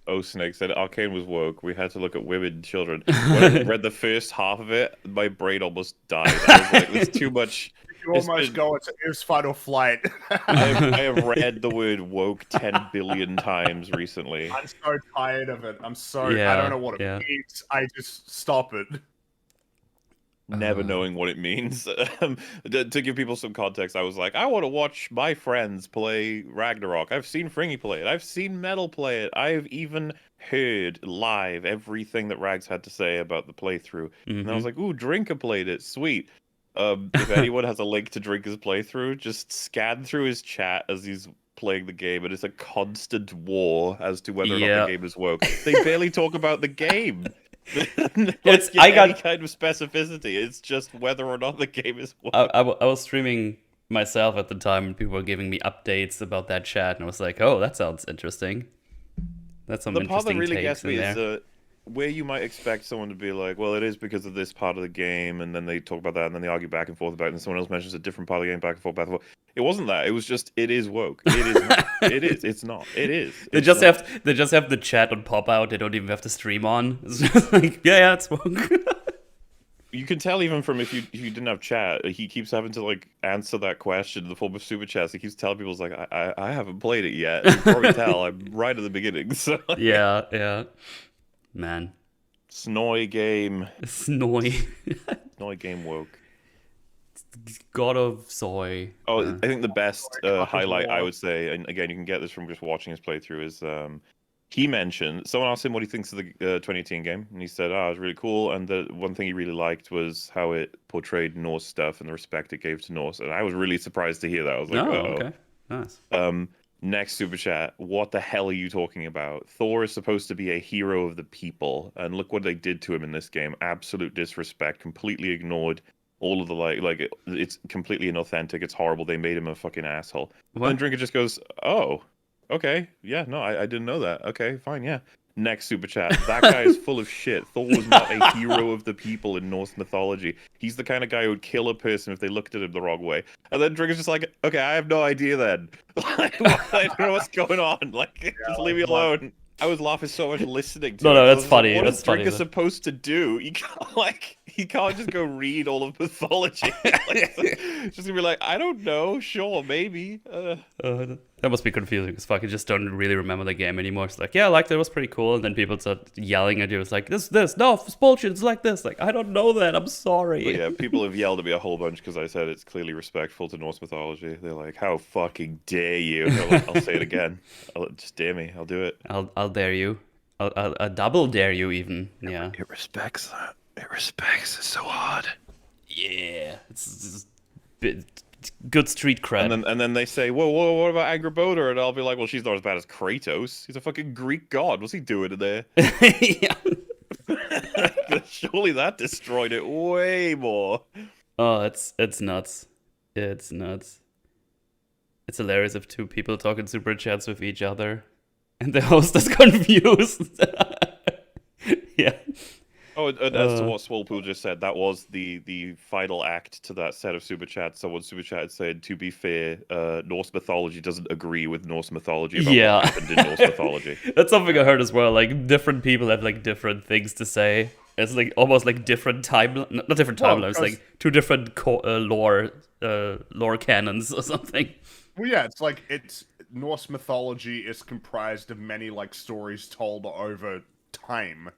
Oh Snake said Arcane was woke. We had to look at women and children. When I read the first half of it, my brain almost died. I was like, "There's too much." You It's almost been go into Eve's final flight. I have read the word woke 10 billion times recently. I'm so tired of it. I don't Yeah, know what it yeah. means. I just stop it. Never knowing what it means. To give people some context, I was like, I want to watch my friends play Ragnarok. I've seen Fringy play it. I've seen Metal play it. I've even heard live everything that Rags had to say about the playthrough. And I was Hmm. like, ooh, Drinker played it. Sweet. If anyone has a link to Drinker's playthrough, just scan through his chat as he's playing the game, and it's a constant war as to whether or not the Yeah. game is woke. They barely talk about the game. It's Like in I any got kind of specificity. It's just whether or not the game is I, woke. I, w- I was streaming myself at the time and people were giving me updates about that chat and I was like, oh, that sounds interesting. That's some The part that interesting really takes gets in me is there. where you might expect someone to be like, well, it is because of this part of the game, and then they talk about that, and then they argue back and forth about it, and someone else mentions a different part of the game, back and forth, back and forth. It wasn't that. It was just, it is woke. It is not. It is. It's not. It is. They It's just not. have the chat on pop out. They don't even have to stream on. It's just like, yeah, it's woke. You can tell even from if you didn't have chat, he keeps having to like answer that question in the form of super chats. He keeps telling people, "It's like I haven't played it yet." And you can probably tell I'm right at the beginning. So like, Yeah, yeah. Man. Snoy game, Snoy. Snoy game woke. God of Soy. Oh, I think the best God of highlight I War. would say, and again, you can get this from just watching his playthrough, is he mentioned someone asked him what he thinks of the 2018 game, and he said, "Oh, it was really cool." And the one thing he really liked was how it portrayed Norse stuff and the respect it gave to Norse. And I was really surprised to hear that. I was like, Oh, "Uh-oh." okay. Nice. Next super chat. What the hell are you talking about? Thor is supposed to be a hero of the people, and look what they did to him in this game. Absolute disrespect. Completely ignored all of the it's completely inauthentic. It's horrible. They made him a fucking asshole. And then What? Drinker just goes, "Oh, okay, yeah, no, I didn't know that. Okay, fine, yeah." Next super chat. That guy is full of shit. Thor was not a hero of the people in Norse mythology. He's the kind of guy who would kill a person if they looked at him the wrong way. And then Drinker's just like, okay, I have no idea then. Like, I don't know what's going on. Like, Yeah, just leave like me what? alone. I was laughing so much listening No, to it no, because I that's was just like, funny. what is That's funny. Drinker supposed to do? You can't he can't just go read all of mythology. Like, just gonna be like, I don't know, sure, maybe. That must be confusing as fuck. You just don't really remember the game anymore. It's like, yeah, I liked it. It was pretty cool. And then people start yelling at you. It's like, this. No, it's bullshit. It's like this. Like, I don't know that. I'm But sorry. yeah, people have yelled at me a whole bunch because I said it's clearly respectful to Norse mythology. They're like, "How fucking dare you?" And I'm like, I'll say it again. Just dare me. I'll do it. I'll dare you. I'll double dare you even. Yeah. It respects that. It respects it so hard. Yeah. It's good street And cred. then they say, "Whoa, whoa, what about Angrboda?" And I'll be like, "Well, she's not as bad as Kratos. He's a fucking Greek god. What's he doing in there?" Yeah. Surely that destroyed it way more. Oh, it's nuts. It's nuts. It's hilarious if two people talk in super chats with each other and the host is confused. Yeah. Oh, and as to Uh, what Swolpool just said, that was the final act to that set of super chats. Someone super chat said, "To be fair, Norse mythology doesn't agree with Norse mythology about what yeah. happened in Norse mythology." That's something I heard as well. Like different people have like different things to say. It's like almost like different time, not different Well, timelines, because like two different lore canons or something. well, yeah, it's like it's Norse mythology is comprised of many like stories told over time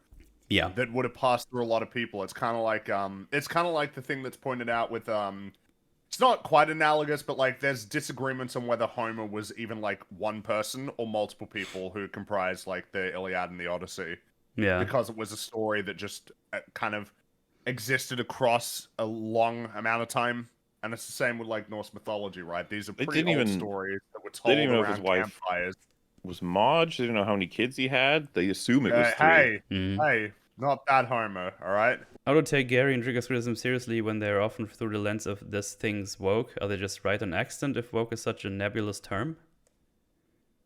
Yeah. that would have passed through a lot of people. It's kind of like the thing that's pointed out with it's not quite analogous, but like there's disagreements on whether Homer was even like one person or multiple people who comprised like the Iliad and the Odyssey, Yeah. because it was a story that just kind of existed across a long amount of time. And it's the same with like Norse mythology, right? These are They pretty didn't old even stories that were they didn't told even know if his around wife campfires. was Marge. They didn't know how many kids he had. They assume it was three. Hey, Mm. hey, not that Homer, all right? How to take Gary and Trigger's criticism seriously when they are often through the lens of this thing's woke? Are they just right on accident if woke is such a nebulous term?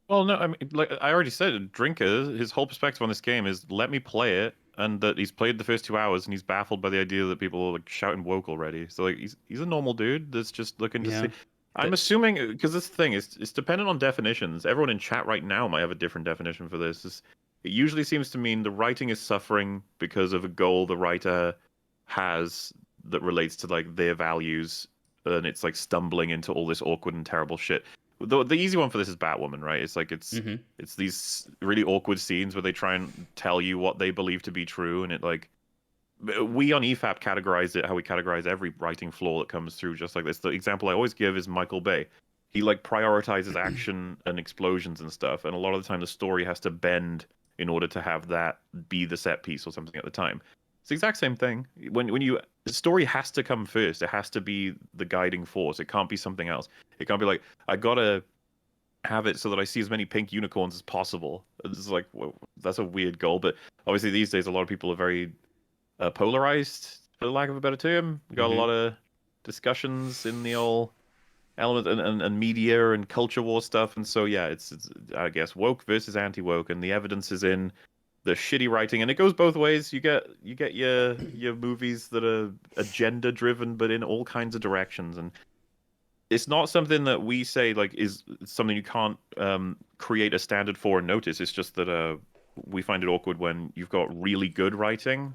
Well, no, I mean, like I already said, Drinker, his whole perspective on this game is let me play it, and that he's played the first 2 hours, and he's baffled by the idea that people are like shouting woke already. So like he's a normal dude that's just looking to see. Yeah. I'm assuming because this thing is it's dependent on definitions. Everyone in chat right now might have a different definition for this. it usually seems to mean the writing is suffering because of a goal the writer has that relates to like their values, and it's like stumbling into all this awkward and terrible shit. The easy one for this is Batwoman, right? It's like it's these really awkward scenes where they try and tell you what they believe to be true, and it like we on EFAP categorize it how we categorize every writing flaw that comes through, just like this. The example I always give is Michael Bay. He like prioritizes action and explosions and stuff, and a lot of the time the story has to bend in order to have that be the set piece or something at the time. It's the exact same thing. When the story has to come first, it has to be the guiding force. It can't be something else. It can't be like, I gotta have it so that I see as many pink unicorns as possible. It's like, well, that's a weird goal, but obviously these days a lot of people are very polarized, for lack of a better term. We got a lot of discussions in the old element and media and culture war stuff, and so yeah, it's I guess woke versus anti-woke, and the evidence is in the shitty writing, and it goes both ways. You get your movies that are agenda driven, but in all kinds of directions, and it's not something that we say like is something you can't create a standard for and notice. It's just that we find it awkward when you've got really good writing,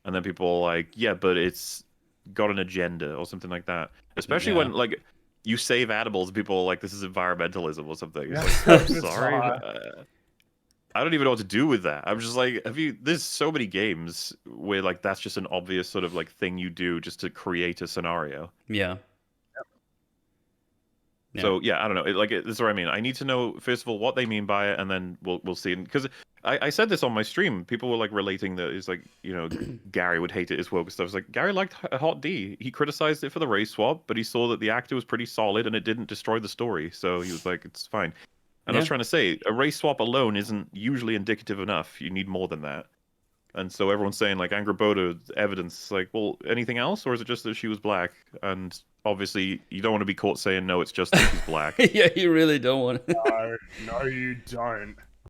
and then people are like, yeah, but it's got an agenda or something like that. Especially when like you save animals, people are like, this is environmentalism or something. It's like, I'm sorry. I don't even know what to do with that. I'm just like, there's so many games where like that's just an obvious sort of like thing you do just to create a scenario. Yeah. So yeah, I don't know. That's what I mean. I need to know first of all what they mean by it, and then we'll see. Because I said this on my stream. People were like relating that it's like, you know, Gary would hate it as woke stuff. It's like Gary liked Hot D. He criticized it for the race swap, but he saw that the actor was pretty solid and it didn't destroy the story. So he was like, it's fine. And I was trying to say, a race swap alone isn't usually indicative enough. You need more than that. And so everyone's saying like Angraboda evidence, like, well, anything else, or is it just that she was black? And obviously, you don't want to be caught saying no, it's just that she's black. Yeah, you really don't want. No, you don't.